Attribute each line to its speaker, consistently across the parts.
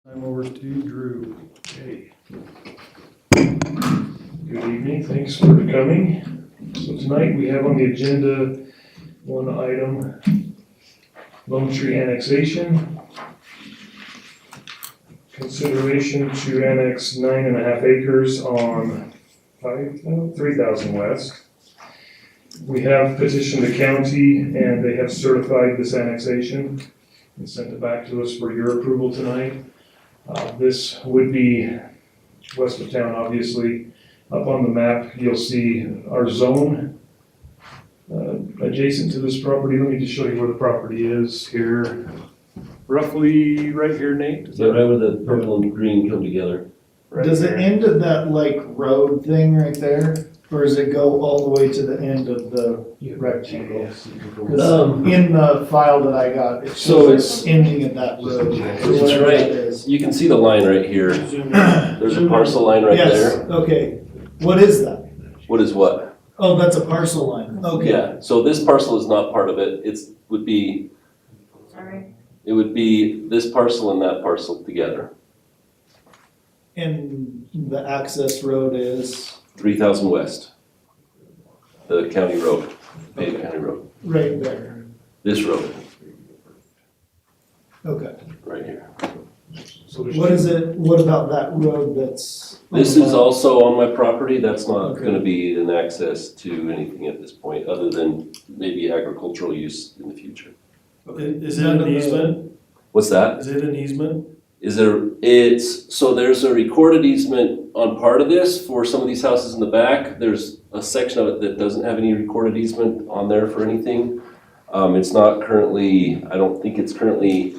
Speaker 1: I'm over to Drew.
Speaker 2: Okay. Good evening, thanks for coming. So tonight we have on the agenda one item, Lone Tree annexation. Consideration to annex 9.5 acres on 3,000 West. We have petitioned the county and they have certified this annexation and sent it back to us for your approval tonight. This would be west of town, obviously. Up on the map, you'll see our zone adjacent to this property. Let me just show you where the property is here. Roughly right here, Nate.
Speaker 3: Yeah, right where the purple and green come together.
Speaker 2: Right
Speaker 1: Does it
Speaker 2: there.
Speaker 1: end at that like road thing right there? Or does it go all the way to the end of the rectangle?
Speaker 2: Yes, you can go.
Speaker 1: 'Cause in the file that I got, it
Speaker 3: So
Speaker 1: shows
Speaker 3: it's-
Speaker 1: it's ending at that road.
Speaker 3: It's
Speaker 1: Whatever
Speaker 3: right.
Speaker 1: that is.
Speaker 3: You can see the line right here. There's a parcel line right
Speaker 1: Yes,
Speaker 3: there.
Speaker 1: okay. What is that?
Speaker 3: What is what?
Speaker 1: Oh, that's a parcel line. Okay.
Speaker 3: Yeah, so this parcel is not part of it. Would be, it would be this parcel and that parcel together.
Speaker 1: And the access road is
Speaker 3: 3,000 West. The county road, Bay
Speaker 1: Okay.
Speaker 3: County Road.
Speaker 1: right there.
Speaker 3: This road,
Speaker 1: Okay.
Speaker 3: right here.
Speaker 2: So there's
Speaker 1: What is it, what about that road that's? on
Speaker 3: This
Speaker 1: the
Speaker 3: is
Speaker 1: map?
Speaker 3: also on my property. That's not
Speaker 1: Okay.
Speaker 3: gonna be an access to anything at this point, other than maybe agricultural use in the future.
Speaker 4: Is it
Speaker 1: None
Speaker 4: an
Speaker 1: of the-
Speaker 4: easement?
Speaker 3: What's that?
Speaker 4: Is it an easement?
Speaker 3: So there's a recorded easement on part of this for some of these houses in the back. There's a section of it that doesn't have any recorded easement on there for anything. It's not currently, I don't think it's currently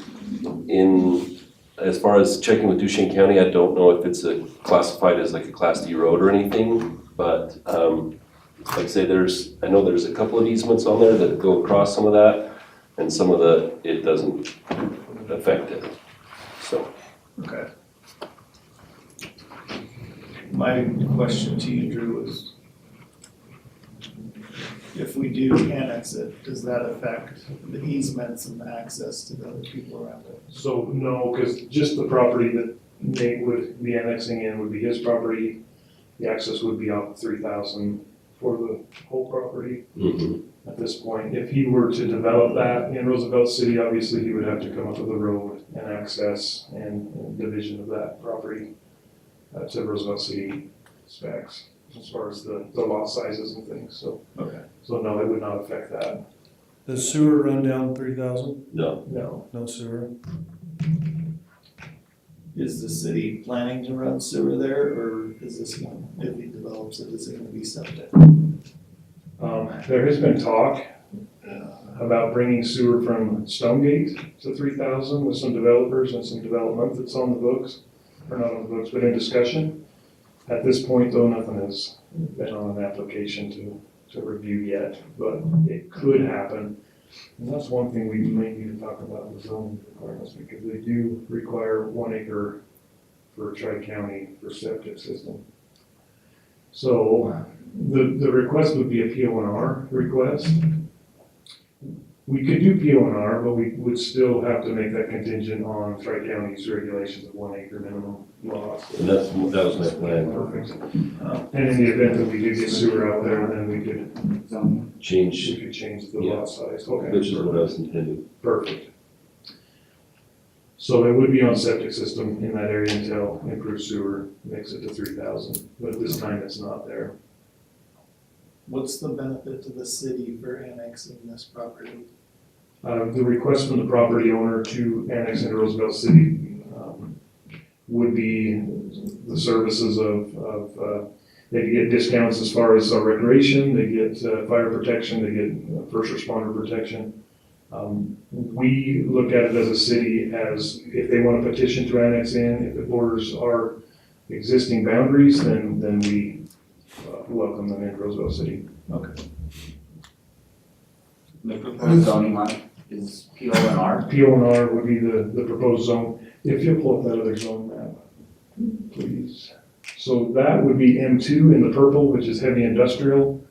Speaker 3: as far as checking with Duchesne County, I don't know if it's classified as like a Class D road or anything, but, like I say, I know there's a couple of easements on there that go across some of that, and some of it doesn't affect it, so.
Speaker 1: Okay. My question to you, Drew, is if we do annex it, does that affect the easements and the access to the other people around it?
Speaker 2: So no, because just the property that Nate would be annexing in would be his property. The access would be out 3,000 for the whole property at this point. If he were to develop that in Roosevelt City, obviously he would have to come up with a road and access and division of that property to Roosevelt City specs as far as the lot sizes and things. So no, it would not affect that.
Speaker 4: Does sewer run down 3,000?
Speaker 3: No,
Speaker 2: No.
Speaker 4: No sewer.
Speaker 1: Is the city planning to run sewer there, or is this one, if he develops it, is it gonna be septic?
Speaker 2: There has been talk about bringing sewer from Stonegate to 3,000 with some developers and some development that's on the books, or not on the books, but in discussion. At this point, though, nothing has been on an application to review yet, but it could happen. And that's one thing we may need to talk about with zoning requirements, because they do require 1 acre for Tri-County for septic system. So the request would be a PO&R request. We could do PO&R, but we would still have to make that contingent on Tri-County's regulations of 1 acre minimum lots.
Speaker 3: and that was my plan.
Speaker 2: Perfect. And in the event that we did get sewer out there, then we could
Speaker 3: Change,
Speaker 2: change the
Speaker 3: Yeah.
Speaker 2: lot size. Okay.
Speaker 3: which is what I was intending.
Speaker 2: Perfect. So it would be on septic system in that area until improved sewer makes it to 3,000, but at this time it's not there.
Speaker 1: What's the benefit to the city for annexing this property?
Speaker 2: The request from the property owner to annex into Roosevelt City would be the services of they get discounts as far as recreation, they get fire protection, they get first responder protection. We look at it as a city as if they want to petition to annex in, if it borders our existing boundaries, then we welcome them in Roosevelt City.
Speaker 1: Okay.
Speaker 5: The proposed zoning line is PO&R.
Speaker 2: PO&R would be the proposed zone. If you'll pull up that other zone map, please. So that would be M2 in the purple, which is heavy industrial.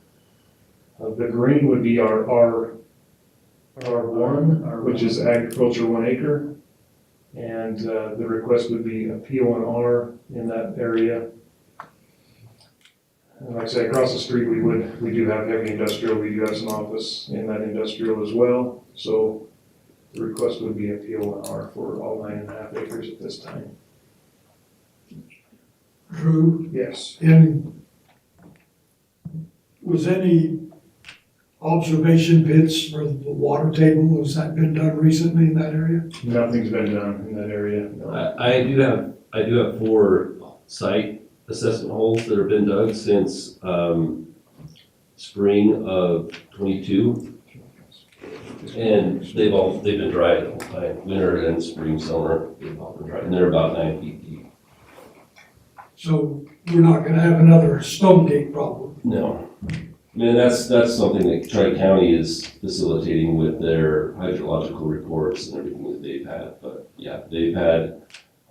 Speaker 2: The green would be our R1, which is agriculture 1 acre. And the request would be a PO&R in that area. And like I say, across the street, we do have heavy industrial, we do have some office in that industrial as well. So the request would be a PO&R for all 9.5 acres at this time.
Speaker 6: Drew,
Speaker 2: Yes.
Speaker 6: was any observation pits for the water table, has that been done recently in that area?
Speaker 2: Nothing's been done in that area. No.
Speaker 3: I do have 4 site assessment holes that have been dug since, spring of '22. And they've been dry the whole time, winter and spring, summer, they've all been dry, and they're about 9 feet deep.
Speaker 6: So we're not gonna have another Stonegate problem.
Speaker 3: No. I mean, that's something that Tri-County is facilitating with their hydrological reports and everything that they've had. But yeah, they've had,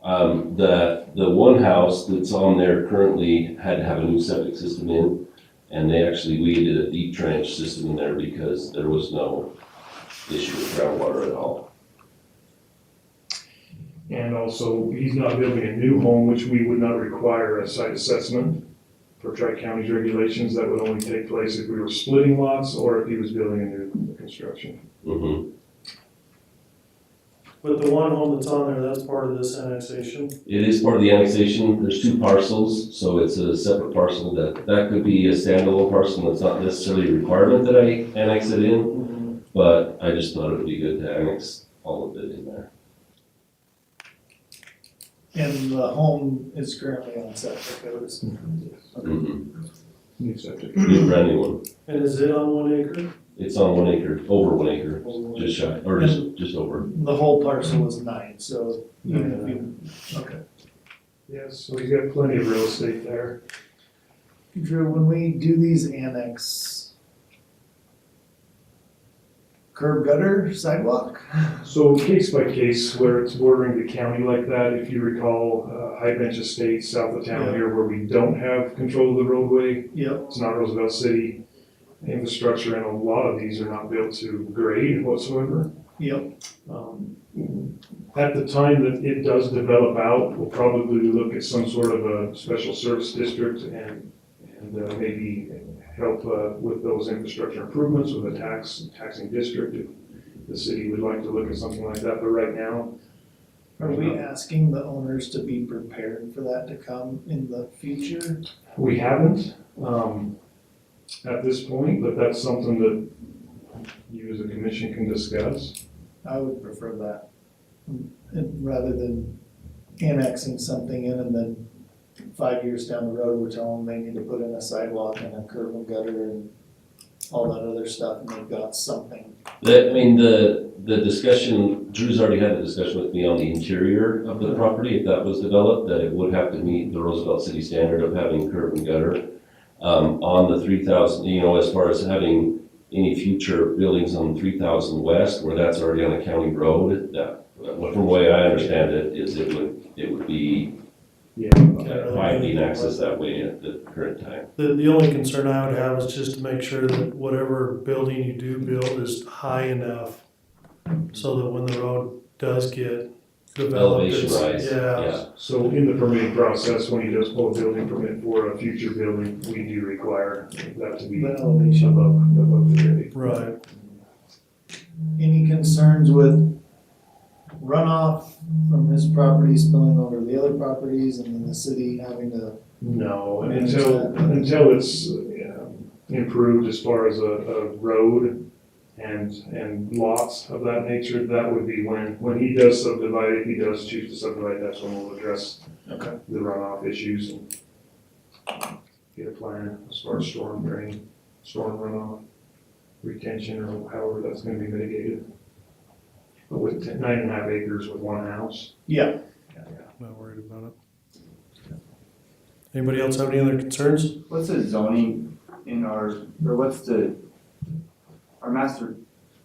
Speaker 3: the one house that's on there currently had to have a new septic system in. And we did a deep trench system in there because there was no issue with groundwater at all.
Speaker 2: And also, he's not building a new home, which we would not require a site assessment for Tri-County's regulations. That would only take place if we were splitting lots or if he was building a new construction.
Speaker 3: Mm-hmm.
Speaker 4: But the one home that's on there, that's part of this annexation.
Speaker 3: It is part of the annexation. There's 2 parcels, so it's a separate parcel that could be a standalone parcel. It's not necessarily a requirement that I annex it in, but I just thought it would be good to annex all of it in there.
Speaker 1: And the home is currently on septic, it was. Okay.
Speaker 3: Mm-hmm.
Speaker 2: New septic.
Speaker 3: Brand new one.
Speaker 4: And is it on 1 acre?
Speaker 3: It's on 1 acre, over 1 acre, just shy, or just over.
Speaker 1: The whole parcel is 9, so even if you, okay.
Speaker 2: Yes, so he's got plenty of real estate there.
Speaker 1: Drew, when we do these annex, curb gutter, sidewalk?
Speaker 2: So case by case, where it's bordering the county like that, if you recall, High Bench Estates south of town
Speaker 1: Yeah.
Speaker 2: here where we don't have control of the roadway,
Speaker 1: Yep.
Speaker 2: it's not Roosevelt City infrastructure, and a lot of these are not built to grade whatsoever.
Speaker 1: Yep.
Speaker 2: At the time that it does develop out, we'll probably look at some sort of a special service district and maybe help with those infrastructure improvements with a taxing district if the city would like to look at something like that. But right now,
Speaker 1: Are we asking the owners to be prepared for that to come in the future?
Speaker 2: we haven't at this point, but that's something that you as a commission can discuss.
Speaker 1: I would prefer that, rather than annexing something in and then 5 years down the road, we're telling them they need to put in a sidewalk and a curb and gutter and all that other stuff, and they've got something.
Speaker 3: The discussion, Drew's already had the discussion with me on the interior of the property, if that was developed, that it would have to meet the Roosevelt City standard of having curb and gutter. On the 3,000, as far as having any future buildings on 3,000 West, where that's already on a county road, that, from the way I understand it, is it would be
Speaker 2: Yeah.
Speaker 3: fine being accessed that way at the current time.
Speaker 4: The only concern I would have is just to make sure that whatever building you do build is high enough so that when the road does get developed,
Speaker 3: Elevation
Speaker 4: it's,
Speaker 3: rise, yeah.
Speaker 2: So in the permitting process, when he does pull a building permit for a future building, we do require that to be
Speaker 1: The elevation.
Speaker 2: above the grade.
Speaker 4: right.
Speaker 1: Any concerns with runoff from his property spilling over to the other properties and then the city having to?
Speaker 2: No, and until it's improved as far as a road and lots of that nature, that would be when he does subdivide, if he does choose to subdivide, that's when we'll address
Speaker 1: Okay.
Speaker 2: the runoff issues and get a plan as far as storm drain, storm runoff, retention, or however that's gonna be mitigated. But with 9.5 acres with one house.
Speaker 1: Yeah.
Speaker 4: Not worried about it. Anybody else have any other concerns?
Speaker 5: What's the zoning in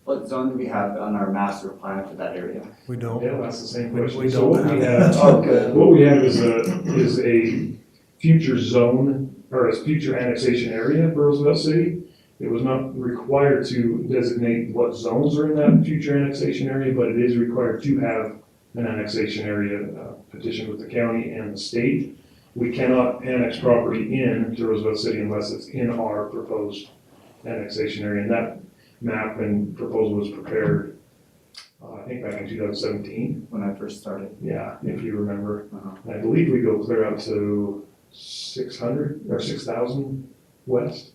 Speaker 5: what zone do we have on our master plan for that area?
Speaker 4: We don't.
Speaker 2: Yeah, that's the same
Speaker 4: We
Speaker 2: question. So
Speaker 4: don't
Speaker 2: what we
Speaker 4: have-
Speaker 2: have,
Speaker 5: Okay.
Speaker 2: what we have is a future zone, or a future annexation area for Roosevelt City. It was not required to designate what zones are in that future annexation area, but it is required to have an annexation area petition with the county and the state. We cannot annex property in to Roosevelt City unless it's in our proposed annexation area. And that map and proposal was prepared, I think back in 2017.
Speaker 5: When I first started.
Speaker 2: Yeah, if you remember.
Speaker 5: Uh-huh.
Speaker 2: And I believe we go clear out to 600 or 6,000 west.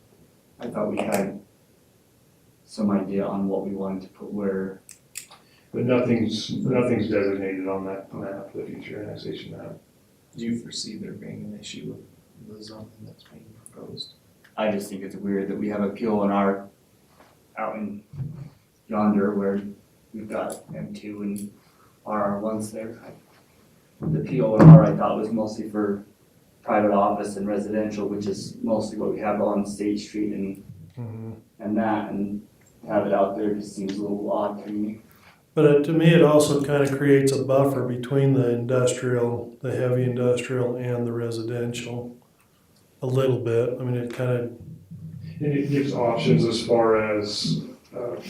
Speaker 5: I thought we had some idea on what we wanted to put where.
Speaker 2: But nothing's designated on that map, the future annexation map.
Speaker 1: Do you foresee there being an issue with the zoning that's being proposed?
Speaker 5: I just think it's weird that we have a PONR out in yonder where we've got M2 and RR1s there. The PONR I thought was mostly for private office and residential, which is mostly what we have on State Street and that, and have it out there just seems a little odd to me.
Speaker 4: But to me, it also kind of creates a buffer between the industrial, the heavy industrial and the residential. A little bit. I mean, it kind of,
Speaker 2: And it gives options as far as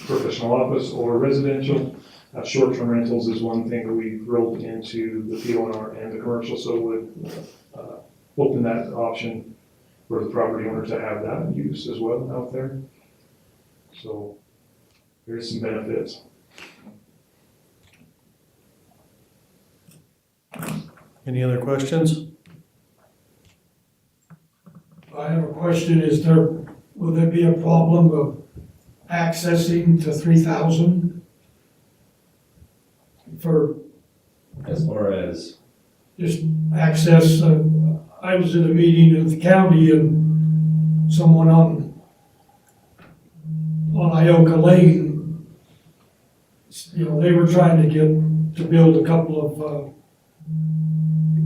Speaker 2: professional office or residential. Short-term rentals is one thing that we rolled into the PONR and the commercial, so would open that option for the property owner to have that use as well out there. So there's some benefits.
Speaker 4: any other questions?
Speaker 6: I have a question, will there be a problem of accessing to 3,000? For
Speaker 3: As far as,
Speaker 6: just access, I was in a meeting in the county and someone on Ioka Lane, they were trying to build a couple of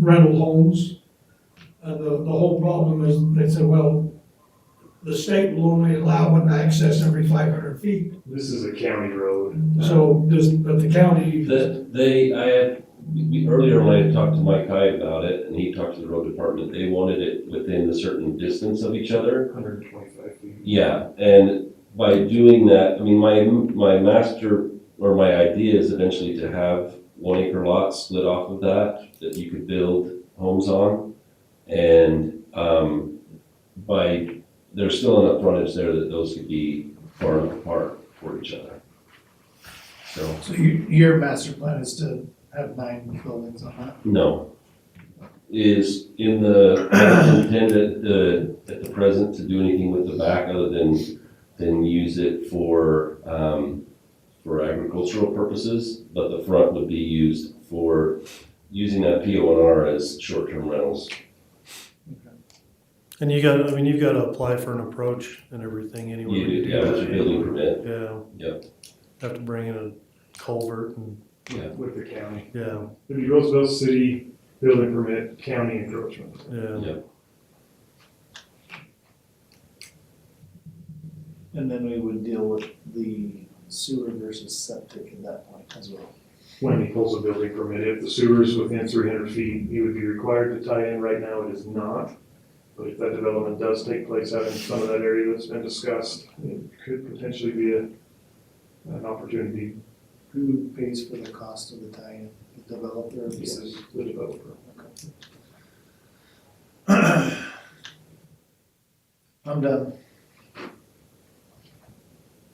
Speaker 6: rental homes. And the whole problem is, they said, well, the state will only allow one access every 500 feet.
Speaker 2: This is a county road.
Speaker 6: So, but the county,
Speaker 3: earlier when I talked to Mike High about it, and he talked to the road department, they wanted it within a certain distance of each other.
Speaker 2: 125 feet.
Speaker 3: Yeah, and by doing that, I mean, my master, or my idea is eventually to have 1 acre lots split off of that you could build homes on. And there's still enough frontage there that those could be far enough apart for each other.
Speaker 1: So your master plan is to have 9 buildings on that?
Speaker 3: No. Is in the, I don't intend at the present to do anything with the back other than use it for agricultural purposes, but the front would be used for using that PONR as short-term rentals.
Speaker 4: And you've got to apply for an approach and everything anyway.
Speaker 3: You do, yeah, with your building permit.
Speaker 4: Yeah.
Speaker 3: Yep.
Speaker 4: Have to bring in a culvert and,
Speaker 3: Yeah.
Speaker 2: With the county.
Speaker 4: yeah,
Speaker 2: It'd be Roosevelt City building permit, county encroachment.
Speaker 4: yeah.
Speaker 3: Yep.
Speaker 1: And then we would deal with the sewer versus septic at that point as well.
Speaker 2: When he pulls a building permit, if the sewer's within 300 feet, he would be required to tie in. Right now, it is not. But if that development does take place out in some of that area that's been discussed, it could potentially be an opportunity.
Speaker 1: Who pays for the cost of the tie-in? The developer or the
Speaker 2: Yes,
Speaker 1: city?
Speaker 2: the developer.
Speaker 1: I'm done.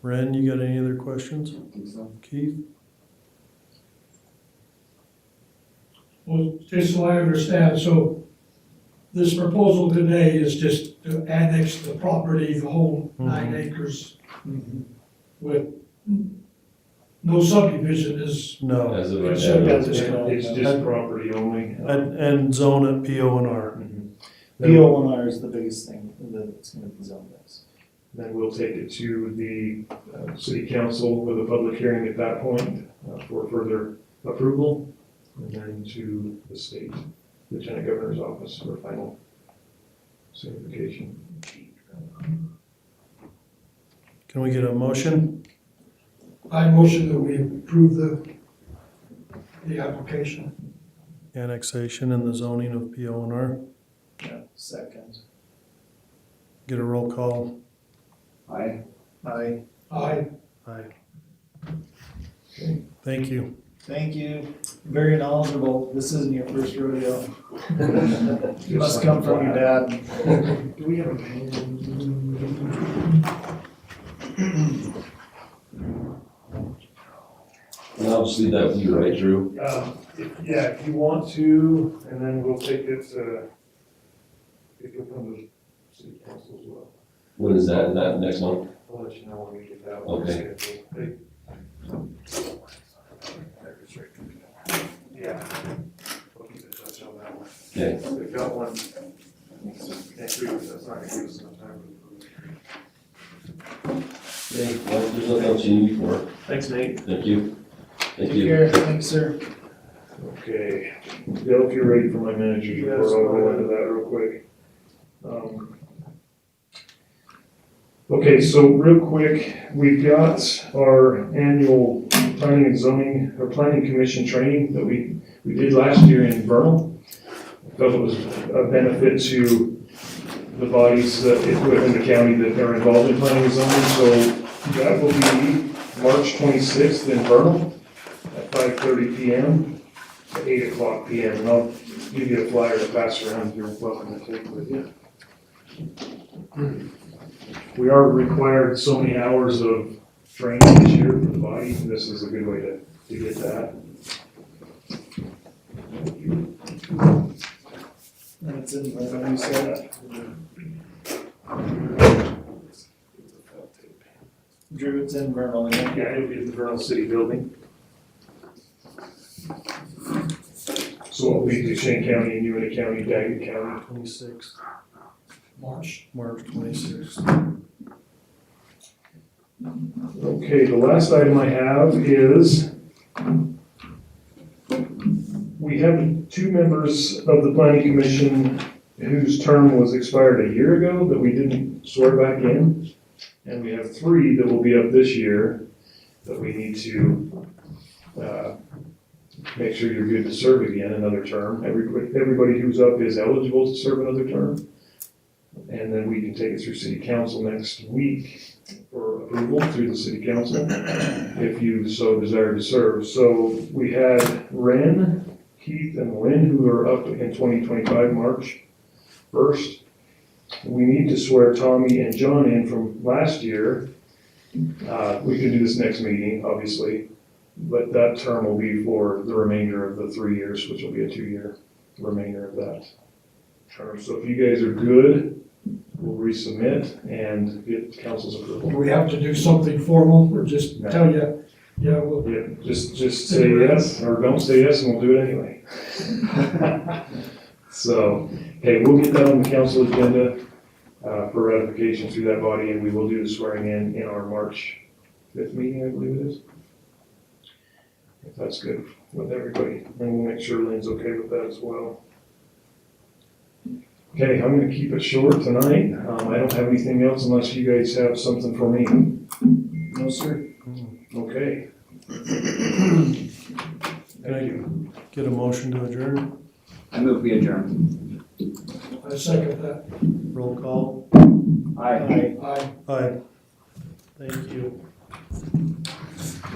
Speaker 4: Ren, you got any other questions?
Speaker 5: I think so.
Speaker 4: Keith?
Speaker 6: well, just so I understand, so this proposal today is just to annex the property, the whole 9 acres with no subdivision is,
Speaker 4: No.
Speaker 3: As of right
Speaker 6: Consider
Speaker 3: now.
Speaker 6: that just-
Speaker 2: It's just property only.
Speaker 4: And zone at PONR.
Speaker 1: PO1R is the biggest thing that's gonna be zoned as.
Speaker 2: Then we'll take it to the city council with a public hearing at that point for further approval, and then to the state lieutenant governor's office for final certification.
Speaker 4: Can we get a motion?
Speaker 6: I motion that we approve the application.
Speaker 4: Annexation and the zoning of PONR.
Speaker 1: Yeah, second.
Speaker 4: Get a roll call.
Speaker 5: Aye.
Speaker 1: Aye.
Speaker 6: Aye.
Speaker 4: Aye. Thank you.
Speaker 1: Thank you. Very knowledgeable. This isn't your first rodeo. Must come from your dad.
Speaker 6: Do we have a
Speaker 3: And I'll just leave that with you, right, Drew?
Speaker 2: Yeah, if you want to, and then we'll take it, if you'll come to city council as well.
Speaker 3: When is that? Is that next month?
Speaker 2: I'll let you know when we get that
Speaker 3: one
Speaker 2: scheduled. Yeah. We'll keep in touch on that one.
Speaker 3: Okay.
Speaker 2: We've got one next week, so that's not gonna give us enough time.
Speaker 3: Okay, well, if there's nothing else you need for.
Speaker 2: Thanks, Nate.
Speaker 3: Thank you. Thank
Speaker 1: Take
Speaker 3: you.
Speaker 1: care. Thanks, sir.
Speaker 2: Okay, Bill, if you're ready for my manager's report,
Speaker 1: Yes,
Speaker 2: I'll
Speaker 1: go
Speaker 2: go
Speaker 1: ahead.
Speaker 2: into that real quick. Okay, so real quick, we've got our annual planning and zoning, or planning commission training that we did last year in Vernal. I felt it was a benefit to the bodies that within the county that are involved in planning and zoning, so that will be March 26th in Vernal at 5:30 PM to 8 o'clock PM, and I'll give you a flyer to pass around if you're welcome to take it with you. We are required so many hours of training this year for the body, and this is a good way to get that.
Speaker 1: And it's in, you said, Drew, it's in Vernal, yeah?
Speaker 2: Yeah, it'll be at the Vernal City Building. So it'll be Duchesne County and Uinta County, Daggett County.
Speaker 4: 26th,
Speaker 6: March?
Speaker 4: March 26th.
Speaker 2: Okay, the last item I have is we have two members of the planning commission whose term was expired a year ago that we didn't swear back in. And we have three that will be up this year that we need to, make sure you're good to serve again another term. Everybody who's up is eligible to serve another term. And then we can take it through city council next week for approval through the city council, if you so desire to serve. So we had Ren, Keith, and Lynn who are up in 2025, March 1st. We need to swear Tommy and John in from last year. We can do this next meeting, obviously, but that term will be for the remainder of the 3 years, which will be a 2-year remainder of that term. So if you guys are good, we'll resubmit and get council's approval.
Speaker 6: Do we have to do something formal or just tell you, yeah, well,
Speaker 2: Yeah, just say yes, or don't say yes, and we'll do it anyway. So, okay, we'll get that on the council agenda for ratification through that body, and we will do the swearing in our March 5th meeting, I believe it is. If that's good with everybody, and we'll make sure Lynn's okay with that as well. Okay, I'm gonna keep it short tonight. I don't have anything else unless you guys have something for me.
Speaker 1: No, sir.
Speaker 2: Okay. Thank you.
Speaker 4: Get a motion to adjourn,
Speaker 5: I move we adjourn.
Speaker 6: I second that.
Speaker 4: roll call.
Speaker 5: Aye.
Speaker 6: Aye.
Speaker 4: Aye. Thank you.